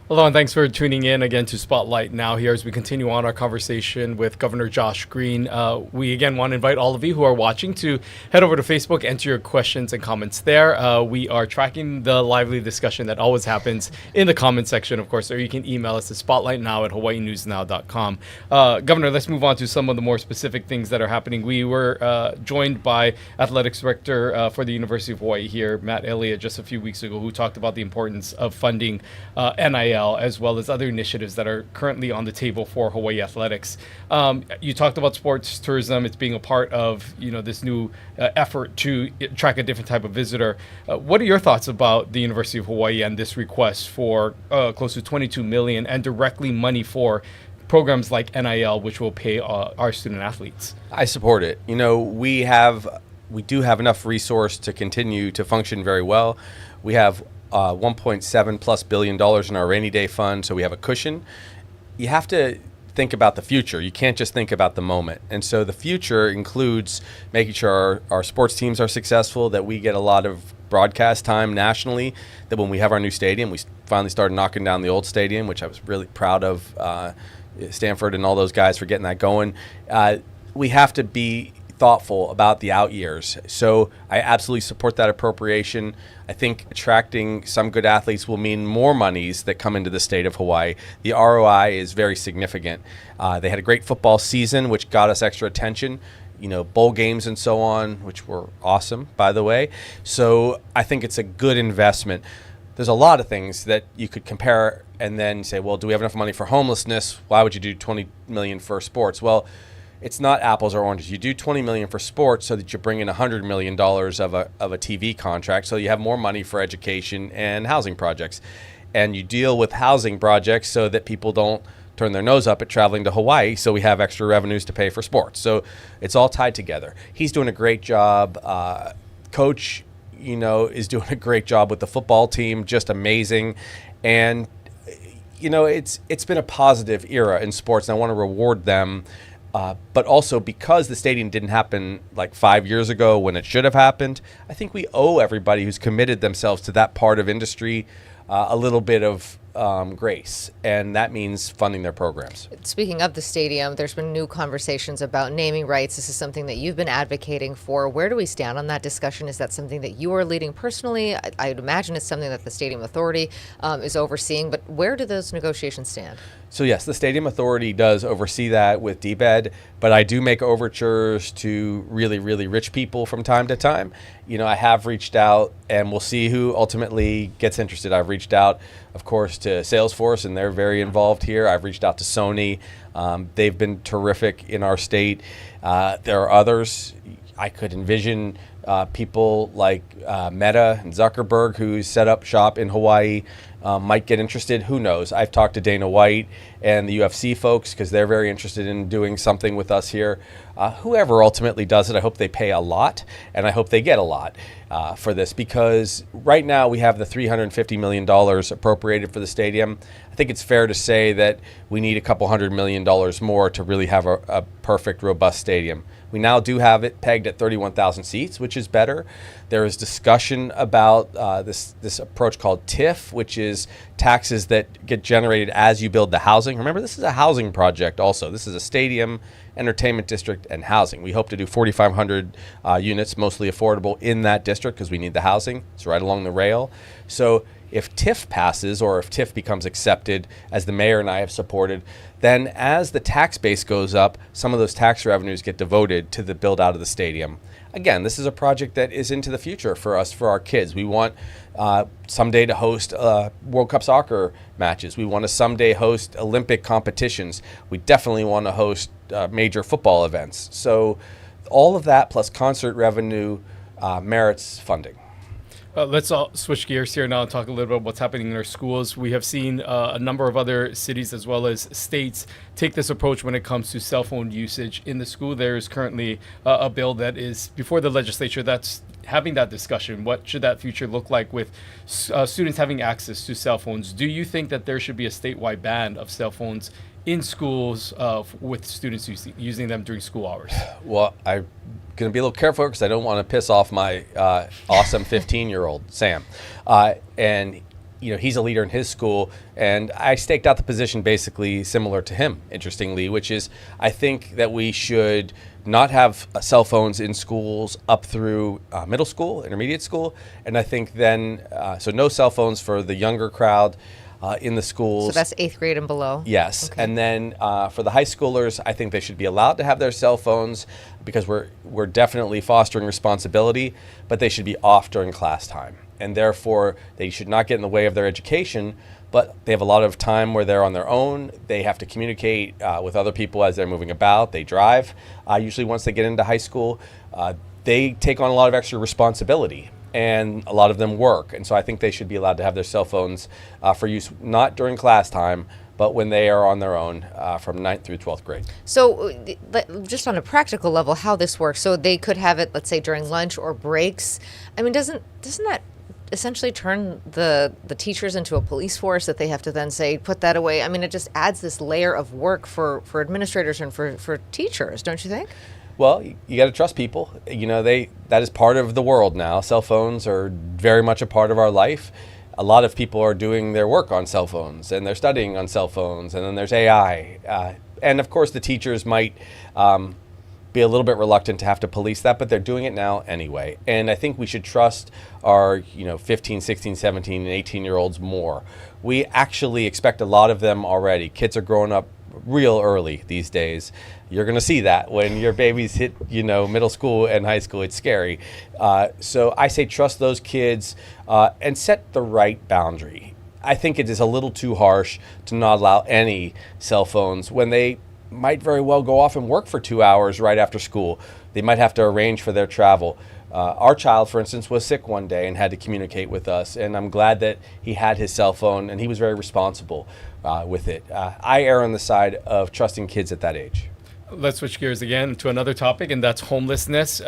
Hello, and thanks for tuning in again to Spotlight Now here as we continue on our conversation with Governor Josh Green. We again want to invite all of you who are watching to head over to Facebook, enter your questions and comments there. We are tracking the lively discussion that always happens in the comment section, of course, or you can email us at spotlightnow@hawaiinewsnow.com. Governor, let's move on to some of the more specific things that are happening. We were joined by Athletics Director for the University of Hawaii here, Matt Elliott, just a few weeks ago, who talked about the importance of funding NIL as well as other initiatives that are currently on the table for Hawaii athletics. You talked about sports tourism. It's being a part of this new effort to attract a different type of visitor. What are your thoughts about the University of Hawaii and this request for close to $22 million and directly money for programs like NIL, which will pay our student athletes? I support it. We do have enough resource to continue to function very well. We have $1.7+ billion in our rainy day fund, so we have a cushion. You have to think about the future. You can't just think about the moment. And so the future includes making sure our sports teams are successful, that we get a lot of broadcast time nationally, that when we have our new stadium, we finally started knocking down the old stadium, which I was really proud of Stanford and all those guys for getting that going. We have to be thoughtful about the out years. So I absolutely support that appropriation. I think attracting some good athletes will mean more monies that come into the state of Hawaii. The ROI is very significant. They had a great football season, which got us extra attention. bowl games and so on, which were awesome, by the way. So I think it's a good investment. There's a lot of things that you could compare and then say, well, do we have enough money for homelessness? Why would you do $20 million for sports? Well, it's not apples or oranges. You do $20 million for sports so that you bring in $100 million of a TV contract, so you have more money for education and housing projects. And you deal with housing projects so that people don't turn their nose up at traveling to Hawaii, so we have extra revenues to pay for sports. So it's all tied together. He's doing a great job. Coach, is doing a great job with the football team, just amazing. And, it's been a positive era in sports, and I want to reward them. But also, because the stadium didn't happen like 5 years ago when it should have happened, I think we owe everybody who's committed themselves to that part of industry a little bit of grace, and that means funding their programs. Speaking of the stadium, there's been new conversations about naming rights. This is something that you've been advocating for. Where do we stand on that discussion? Is that something that you are leading personally? I'd imagine it's something that the Stadium Authority is overseeing, but where do those negotiations stand? So yes, the Stadium Authority does oversee that with DBED, but I do make overtures to really, really rich people from time to time. I have reached out, and we'll see who ultimately gets interested. I've reached out, of course, to Salesforce, and they're very involved here. I've reached out to Sony. They've been terrific in our state. There are others. I could envision people like Meta and Zuckerberg, who set up shop in Hawaii, might get interested. Who knows? I've talked to Dana White and the UFC folks because they're very interested in doing something with us here. Whoever ultimately does it, I hope they pay a lot, and I hope they get a lot for this, because right now we have the $350 million appropriated for the stadium. I think it's fair to say that we need a couple $100 million more to really have a perfect, robust stadium. We now do have it pegged at 31,000 seats, which is better. There is discussion about this approach called TIF, which is taxes that get generated as you build the housing. Remember, this is a housing project also. This is a stadium, entertainment district, and housing. We hope to do 4,500 units, mostly affordable, in that district because we need the housing. It's right along the rail. So if TIF passes, or if TIF becomes accepted, as the mayor and I have supported, then as the tax base goes up, some of those tax revenues get devoted to the build out of the stadium. Again, this is a project that is into the future for us, for our kids. We want someday to host World Cup soccer matches. We want to someday host Olympic competitions. We definitely want to host major football events. So all of that plus concert revenue merits funding. Let's all switch gears here now and talk a little bit about what's happening in our schools. We have seen a number of other cities as well as states take this approach when it comes to cell phone usage in the school. There is currently a bill that is before the legislature that's having that discussion. What should that future look like with students having access to cell phones? Do you think that there should be a statewide ban of cell phones in schools with students using them during school hours? Well, I'm going to be a little careful because I don't want to piss off my awesome 15-year-old, Sam. And he's a leader in his school, and I staked out the position basically similar to him, interestingly, which is I think that we should not have cell phones in schools up through middle school, intermediate school, and I think then, so no cell phones for the younger crowd in the schools. So that's 8th grade and below? Yes. Okay. And then for the high schoolers, I think they should be allowed to have their cell phones because we're definitely fostering responsibility, but they should be off during class time. And therefore, they should not get in the way of their education, but they have a lot of time where they're on their own. They have to communicate with other people as they're moving about. They drive. Usually once they get into high school, they take on a lot of extra responsibility, and a lot of them work. And so I think they should be allowed to have their cell phones for use not during class time, but when they are on their own from 9th through 12th grade. So just on a practical level, how this works, so they could have it, let's say, during lunch or breaks. I mean, doesn't that essentially turn the teachers into a police force that they have to then say, put that away? I mean, it just adds this layer of work for administrators and for teachers, don't you think? Well, you got to trust people. That is part of the world now. Cell phones are very much a part of our life. A lot of people are doing their work on cell phones, and they're studying on cell phones, and then there's AI. And of course, the teachers might be a little bit reluctant to have to police that, but they're doing it now anyway. And I think we should trust our 15, 16, 17, and 18-year-olds more. We actually expect a lot of them already. Kids are growing up real early these days. You're going to see that when your babies hit, middle school and high school. It's scary. So I say trust those kids and set the right boundary. I think it is a little too harsh to not allow any cell phones when they might very well go off and work for 2 hours right after school. They might have to arrange for their travel. Our child, for instance, was sick one day and had to communicate with us, and I'm glad that he had his cell phone and he was very responsible with it. I err on the side of trusting kids at that age. Let's switch gears again to another topic, and that's homelessness.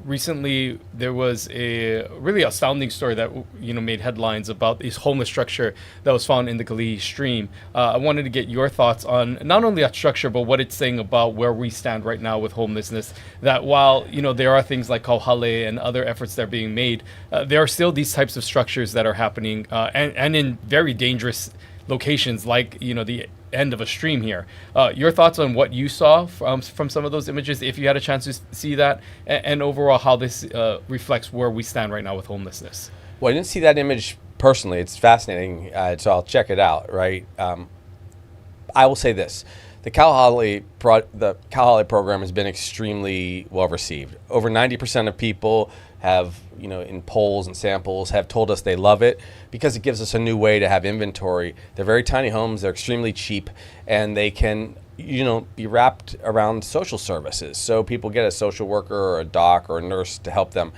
Recently, there was a really astounding story that made headlines about this homeless structure that was found in the Kalihi stream. I wanted to get your thoughts on not only that structure, but what it's saying about where we stand right now with homelessness. That while there are things like Kauhale and other efforts that are being made, there are still these types of structures that are happening, and in very dangerous locations, like the end of a stream here. Your thoughts on what you saw from some of those images, if you had a chance to see that, and overall how this reflects where we stand right now with homelessness. Well, I didn't see that image personally. It's fascinating, so I'll check it out, right? I will say this. The Kauhale program has been extremely well received. Over 90% of people have, in polls and samples, have told us they love it because it gives us a new way to have inventory. They're very tiny homes, they're extremely cheap, and they can, be wrapped around social services. So people get a social worker or a doc or a nurse to help them.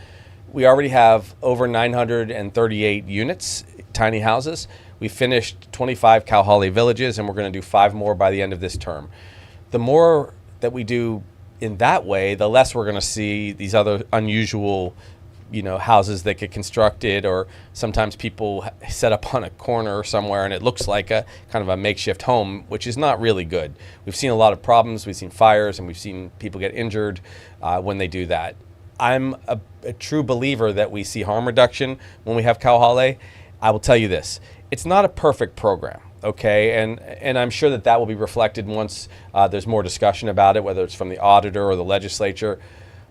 We already have over 938 units, tiny houses. We finished 25 Kauhale villages, and we're going to do 5 more by the end of this term. The more that we do in that way, the less we're going to see these other unusual, houses that get constructed, or sometimes people set up on a corner somewhere and it looks like a kind of a makeshift home, which is not really good. We've seen a lot of problems. We've seen fires, and we've seen people get injured when they do that. I'm a true believer that we see harm reduction when we have Kauhale. I will tell you this. It's not a perfect program, okay? And I'm sure that will be reflected once there's more discussion about it, whether it's from the auditor or the legislature.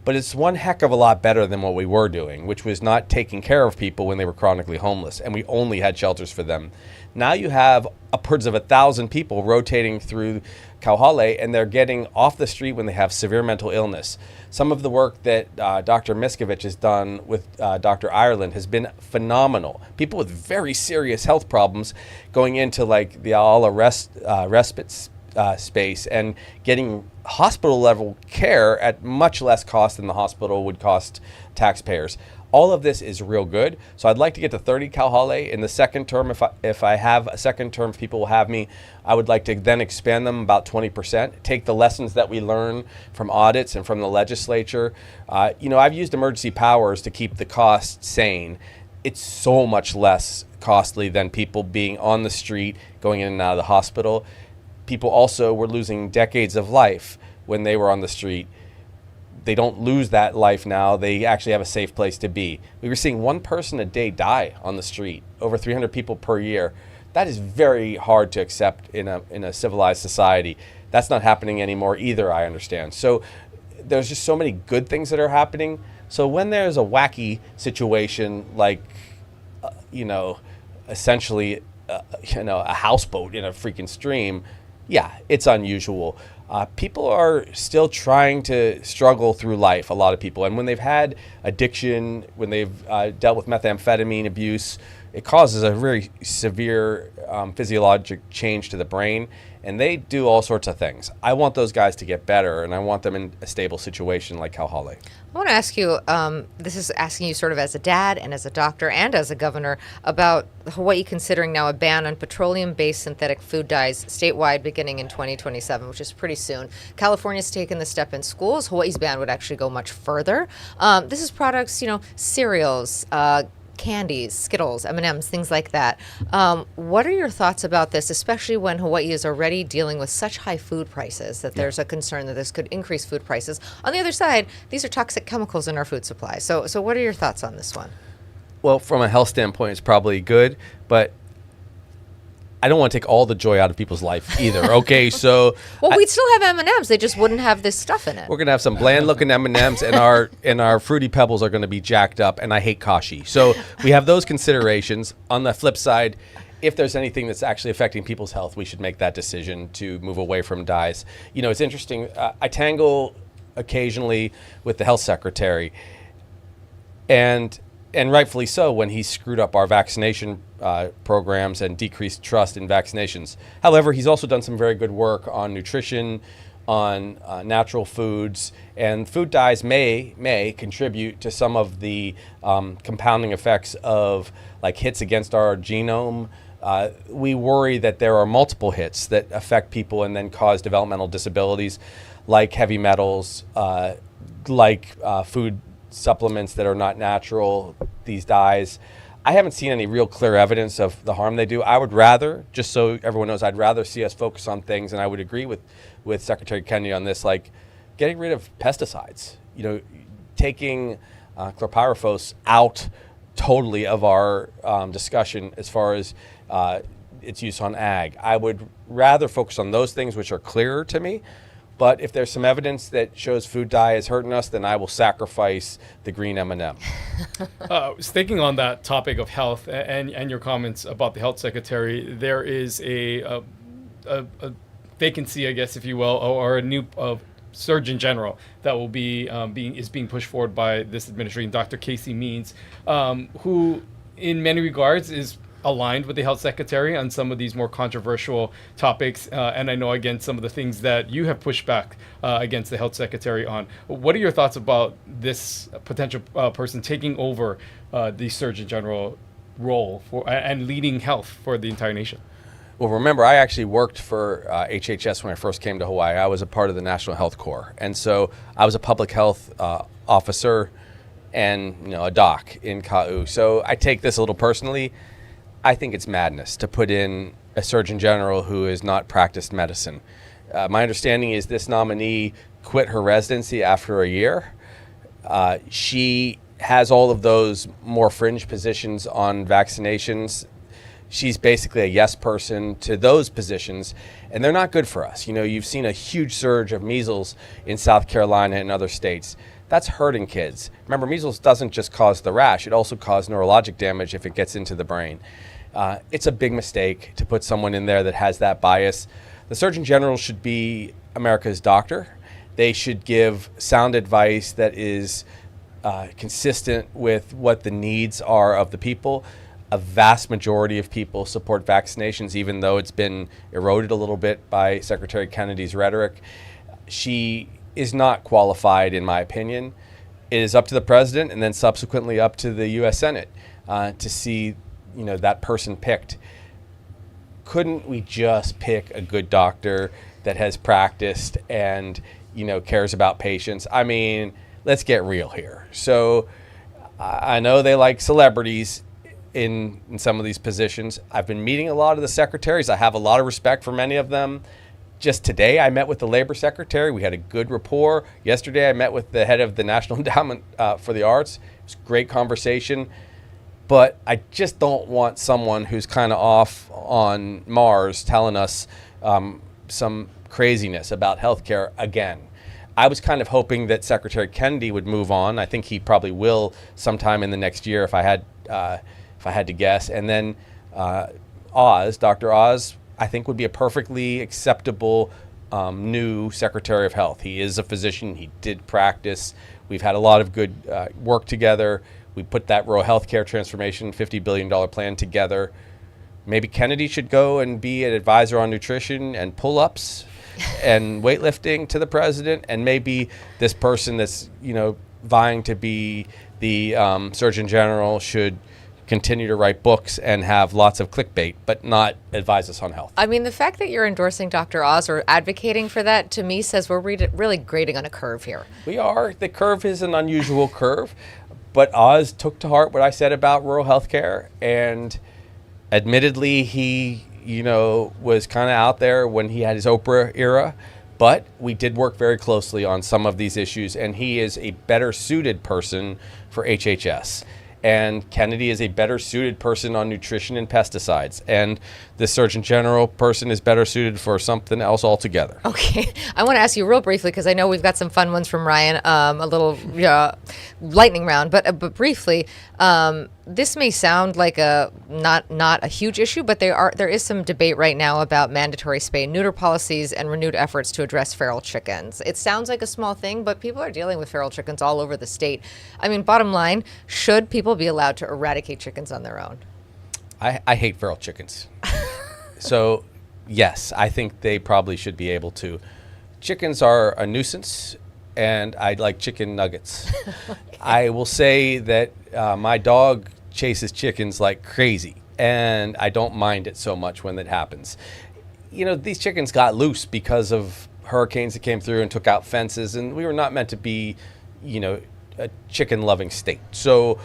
But it's one heck of a lot better than what we were doing, which was not taking care of people when they were chronically homeless, and we only had shelters for them. Now you have upwards of 1,000 people rotating through Kauhale, and they're getting off the street when they have severe mental illness. Some of the work that Dr. Miskovich has done with Dr. Ireland has been phenomenal. People with very serious health problems going into like the Ala respite space and getting hospital level care at much less cost than the hospital would cost taxpayers. All of this is real good. So I'd like to get to 30 Kauhale in the second term. If I have a second term, if people will have me, I would like to then expand them about 20%, take the lessons that we learn from audits and from the legislature. I've used emergency powers to keep the cost sane. It's so much less costly than people being on the street, going in and out of the hospital. People also were losing decades of life when they were on the street. They don't lose that life now. They actually have a safe place to be. We were seeing one person a day die on the street, over 300 people per year. That is very hard to accept in a civilized society. That's not happening anymore either, I understand. So there's just so many good things that are happening. So when there's a wacky situation like, essentially, a houseboat in a freaking stream, yeah, it's unusual. People are still trying to struggle through life, a lot of people. And when they've had addiction, when they've dealt with methamphetamine abuse, it causes a very severe physiologic change to the brain. And they do all sorts of things. I want those guys to get better, and I want them in a stable situation like Kauhale. I want to ask you, this is asking you sort of as a dad and as a doctor and as a governor about Hawaii considering now a ban on petroleum-based synthetic food dyes statewide beginning in 2027, which is pretty soon. California's taken the step in schools. Hawaii's ban would actually go much further. This is products, cereals, candies, Skittles, M&Ms, things like that. What are your thoughts about this, especially when Hawaii is already dealing with such high food prices that there's a concern that this could increase food prices? On the other side, these are toxic chemicals in our food supply. So what are your thoughts on this one? Well, from a health standpoint, it's probably good, but I don't want to take all the joy out of people's life either. Okay, so well, we'd still have M&Ms. They just wouldn't have this stuff in it. We're gonna have some bland-looking M&Ms, and our Fruity Pebbles are gonna be jacked up. And I hate kashi, so we have those considerations. On the flip side, if there's anything that's actually affecting people's health, we should make that decision to move away from dyes. You know, it's interesting. I tangle occasionally with the health secretary, and rightfully so when he screwed up our vaccination programs and decreased trust in vaccinations. However, he's also done some very good work on nutrition, on natural foods, and food dyes may contribute to some of the compounding effects of like hits against our genome. We worry that there are multiple hits that affect people and then cause developmental disabilities, like heavy metals, like food supplements that are not natural, these dyes. I haven't seen any real clear evidence of the harm they do. I would rather, just so everyone knows, I'd rather see us focus on things, and I would agree with Secretary Kennedy on this, like getting rid of pesticides, you know, taking chlorpyrifos out totally of our discussion as far as its use on ag. I would rather focus on those things which are clearer to me. But if there's some evidence that shows food dye is hurting us, then I will sacrifice the green M&M. Sticking on that topic of health and your comments about the health secretary, there is a vacancy, I guess, if you will, or a new Surgeon General that will be being pushed forward by this administration, Dr. Casey Means, who in many regards is aligned with the health secretary on some of these more controversial topics. And I know, again, some of the things that you have pushed back against the health secretary on. What are your thoughts about this potential person taking over the Surgeon General role and leading health for the entire nation? Well, remember, I actually worked for HHS when I first came to Hawaii. I was a part of the National Health Corps. And so I was a public health officer and, you know, a doc in Ka'u. So I take this a little personally. I think it's madness to put in a Surgeon General who has not practiced medicine. My understanding is this nominee quit her residency after a year. She has all of those more fringe positions on vaccinations. She's basically a yes person to those positions, and they're not good for us. You know, you've seen a huge surge of measles in South Carolina and other states. That's hurting kids. Remember, measles doesn't just cause the rash, it also causes neurologic damage if it gets into the brain. It's a big mistake to put someone in there that has that bias. The Surgeon General should be America's doctor. They should give sound advice that is consistent with what the needs are of the people. A vast majority of people support vaccinations, even though it's been eroded a little bit by Secretary Kennedy's rhetoric. She is not qualified, in my opinion. It is up to the president and then subsequently up to the U.S. Senate to see, you know, that person picked. Couldn't we just pick a good doctor that has practiced and, you know, cares about patients? I mean, let's get real here. So I know they like celebrities in some of these positions. I've been meeting a lot of the secretaries. I have a lot of respect for many of them. Just today, I met with the labor secretary. We had a good rapport. Yesterday, I met with the head of the National Endowment for the Arts. It was a great conversation. But I just don't want someone who's kind of off on Mars telling us some craziness about healthcare again. I was kind of hoping that Secretary Kennedy would move on. I think he probably will sometime in the next year if I had to guess. And then Dr. Oz, I think would be a perfectly acceptable new Secretary of Health. He is a physician. He did practice. We've had a lot of good work together. We put that rural healthcare transformation $50 billion plan together. Maybe Kennedy should go and be an advisor on nutrition and pull-ups and weightlifting to the president. And maybe this person that's, you know, vying to be the Surgeon General should continue to write books and have lots of clickbait, but not advise us on health. I mean, the fact that you're endorsing Dr. Oz or advocating for that, to me, says we're really grading on a curve here. We are. The curve is an unusual curve, but Oz took to heart what I said about rural health care, and admittedly, he, you know, was kind of out there when he had his Oprah era, but we did work very closely on some of these issues, and he is a better suited person for HHS. And Kennedy is a better suited person on nutrition and pesticides. And the Surgeon General person is better suited for something else altogether. Okay, I want to ask you real briefly because I know we've got some fun ones from Ryan, a little lightning round, but briefly, this may sound like a not a huge issue, but there is some debate right now about mandatory spay and neuter policies and renewed efforts to address feral chickens. It sounds like a small thing, but people are dealing with feral chickens all over the state. I mean, bottom line, should people be allowed to eradicate chickens on their own? I hate feral chickens. So, yes, I think they probably should be able to. Chickens are a nuisance, and I like chicken nuggets. Okay. I will say that my dog chases chickens like crazy, and I don't mind it so much when that happens. You know, these chickens got loose because of hurricanes that came through and took out fences, and we were not meant to be, you know, a chicken-loving state. So,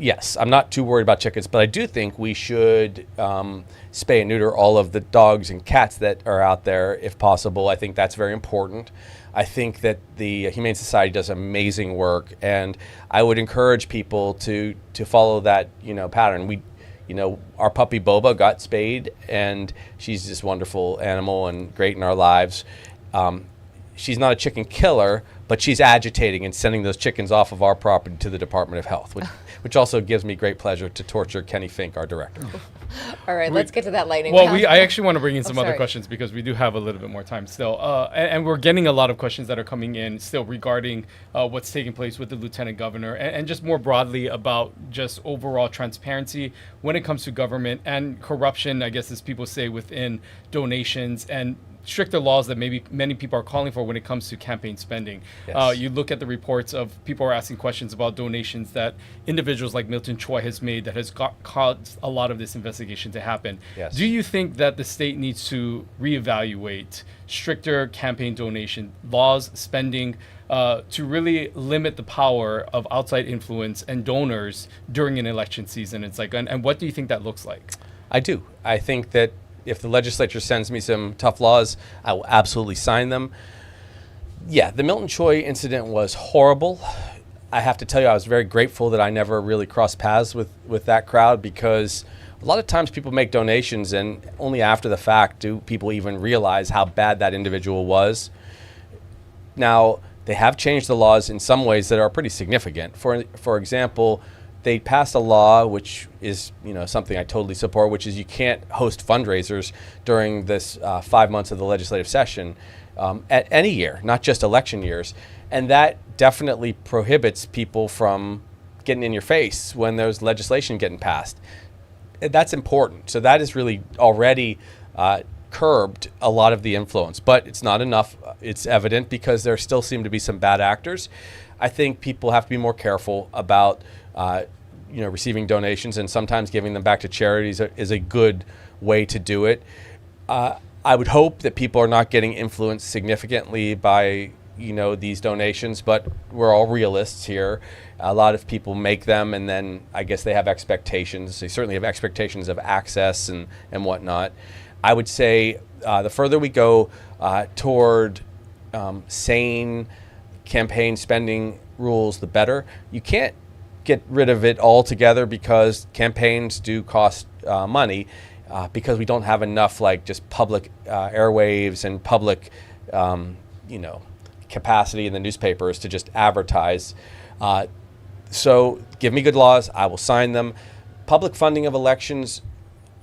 yes, I'm not too worried about chickens, but I do think we should spay and neuter all of the dogs and cats that are out there if possible. I think that's very important. I think that the Humane Society does amazing work, and I would encourage people to follow that, you know, pattern. We, you know, our puppy Boba got spayed, and she's this wonderful animal and great in our lives. She's not a chicken killer, but she's agitating and sending those chickens off of our property to the Department of Health, which also gives me great pleasure to torture Kenny Fink, our director. All right, let's get to that lightning Well, round. I actually want to bring in some other sorry. questions because we do have a little bit more time still. And we're getting a lot of questions that are coming in still regarding what's taking place with the Lieutenant Governor and just more broadly about just overall transparency when it comes to government and corruption, I guess as people say, within donations and stricter laws that maybe many people are calling for when it comes to campaign spending. Yes. You look at the reports of people are asking questions about donations that individuals like Milton Choi has made that has caused a lot of this investigation to happen. Yes. Do you think that the state needs to reevaluate stricter campaign donation laws, spending, to really limit the power of outside influence and donors during an election season? It's like, and what do you think that looks like? I do. I think that if the legislature sends me some tough laws, I will absolutely sign them. Yeah, the Milton Choi incident was horrible. I have to tell you, I was very grateful that I never really crossed paths with that crowd, because a lot of times people make donations and only after the fact do people even realize how bad that individual was. Now, they have changed the laws in some ways that are pretty significant. For example, they passed a law, which is, you know, something I totally support, which is you can't host fundraisers during this 5 months of the legislative session at any year, not just election years. And that definitely prohibits people from getting in your face when there's legislation getting passed. That's important. So that is really already curbed a lot of the influence, but it's not enough. It's evident because there still seem to be some bad actors. I think people have to be more careful about receiving donations, and sometimes giving them back to charities is a good way to do it. I would hope that people are not getting influenced significantly by these donations, but we're all realists here. A lot of people make them, and then I guess they have expectations. They certainly have expectations of access and whatnot. I would say the further we go toward sane campaign spending rules, the better. You can't get rid of it altogether because campaigns do cost money, because we don't have enough just public airwaves and public capacity in the newspapers to just advertise. So give me good laws, I will sign them. Public funding of elections,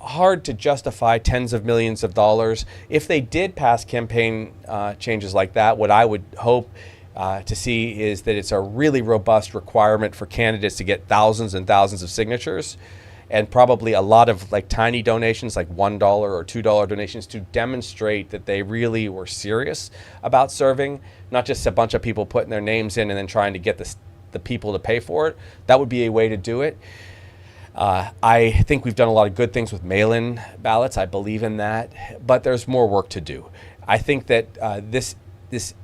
hard to justify tens of millions of dollars. If they did pass campaign changes like that, what I would hope to see is that it's a really robust requirement for candidates to get thousands and thousands of signatures, and probably a lot of tiny donations, like $1 or $2 donations, to demonstrate that they really were serious about serving, not just a bunch of people putting their names in and then trying to get the people to pay for it. That would be a way to do it. I think we've done a lot of good things with mail-in ballots. I believe in that, but there's more work to do. I think that this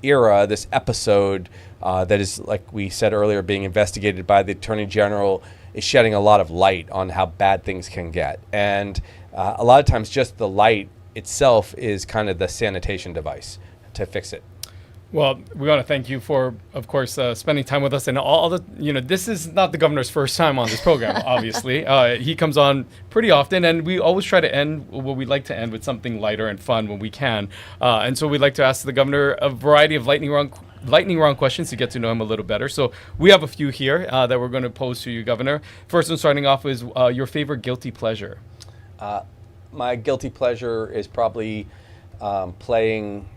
era, this episode that is, like we said earlier, being investigated by the Attorney General, is shedding a lot of light on how bad things can get. And a lot of times just the light itself is kind of the sanitation device to fix it. Well, we want to thank you for, of course, spending time with us. And all the, this is not the governor's first time on this program, obviously. He comes on pretty often, and we always try to end what we like to end with something lighter and fun when we can. And so we'd like to ask the governor a variety of lightning round questions to get to know him a little better. So we have a few here that we're going to pose to you, Governor. First one starting off is your favorite guilty pleasure. My guilty pleasure is probably playing,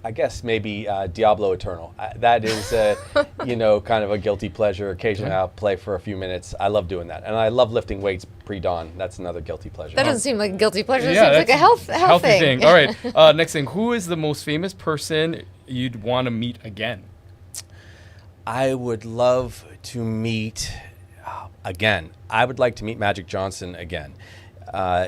I guess maybe Diablo Eternal. That is, kind of a guilty pleasure. Occasionally I'll play for a few minutes. I love doing that. And I love lifting weights pre-dawn. That's another guilty pleasure. That doesn't seem like a guilty pleasure. It seems like a healthy thing. All right. Next thing. Who is the most famous person you'd want to meet again? I would love to meet, again, I would like to meet Magic Johnson again.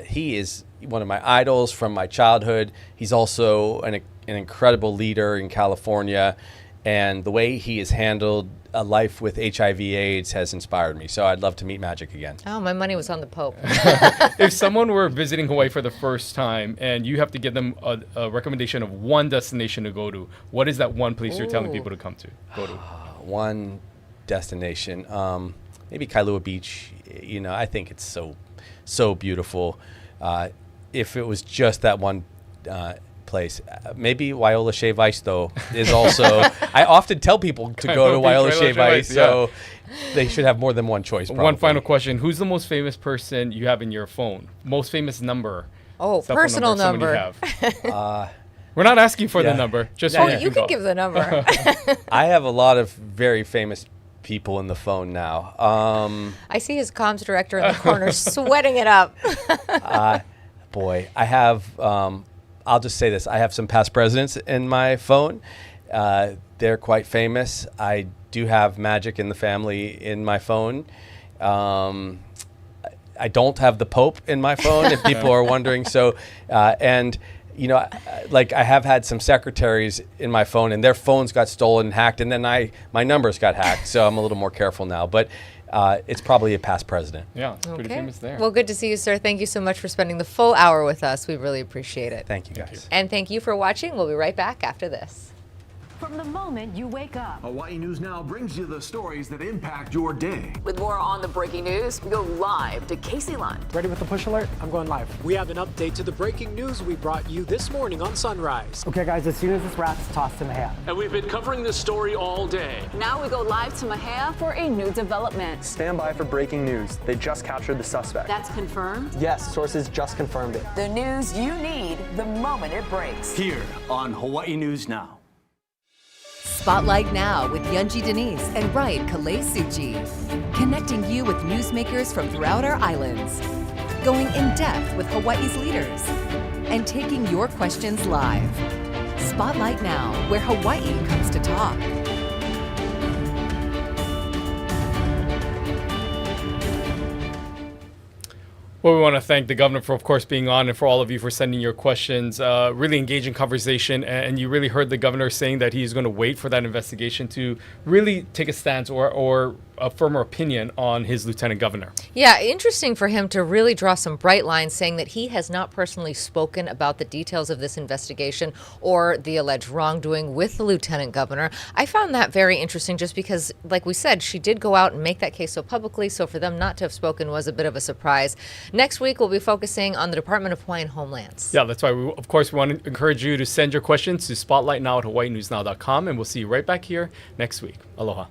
He is one of my idols from my childhood. He's also an incredible leader in California, and the way he has handled a life with HIV/AIDS has inspired me. So I'd love to meet Magic again. Oh, my money was on the Pope. If someone were visiting Hawaii for the first time and you have to give them a recommendation of one destination to go to, what is that one place you're telling people to go to? One destination, maybe Kailua Beach. I think it's so beautiful. If it was just that one place, maybe Waiola Shave Ice though is also. I often tell people to go to Waiola Shave Ice, so they should have more than one choice. Probably. One final question: who's the most famous person you have in your phone? Most famous number? Oh, personal number. We're not asking for the number. Just you can give the number. I have a lot of very famous people in the phone now. I see his comms director in the corner sweating it up. Boy, I have, I'll just say this. I have some past presidents in my phone. They're quite famous. I do have Magic in the family in my phone. I don't have the Pope in my phone, if people are wondering. So, I have had some secretaries in my phone, and their phones got stolen and hacked, and then my numbers got hacked. So I'm a little more careful now. But it's probably a past president. Yeah, it's pretty famous there. Well, good to see you, sir. Thank you so much for spending the full hour with us. We really appreciate it. Thank you, guys. And thank you for watching. We'll be right back after this. From the moment you wake up. Hawaii News Now brings you the stories that impact your day. With more on the breaking news, we go live to Casey Lund. Ready with the push alert? I'm going live. We have an update to the breaking news we brought you this morning on Sunrise. Okay, guys, as soon as this wraps, toss to Mahia. And we've been covering this story all day. Now we go live to Mahia for a new development. Stand by for breaking news. They just captured the suspect. That's confirmed? Yes, sources just confirmed it. The news you need the moment it breaks. Here on Hawaii News Now. Spotlight Now with Yunji Denise and Ryan Kalei Suchi. Connecting you with newsmakers from throughout our islands. Going in depth with Hawaii's leaders. And taking your questions live. Spotlight Now, where Hawaii comes to talk. Well, we want to thank the governor for, of course, being on, and for all of you for sending your questions. Really engaging conversation, and you really heard the governor saying that he's going to wait for that investigation to really take a stance or a firmer opinion on his lieutenant governor. Yeah, interesting for him to really draw some bright lines, saying that he has not personally spoken about the details of this investigation or the alleged wrongdoing with the lieutenant governor. I found that very interesting just because, like we said, she did go out and make that case so publicly, so for them not to have spoken was a bit of a surprise. Next week, we'll be focusing on the Department of Hawaiian Homelands. Yeah, that's why, we want to encourage you to send your questions to spotlightnow@hawaiinewsnow.com, and we'll see you right back here next week. Aloha.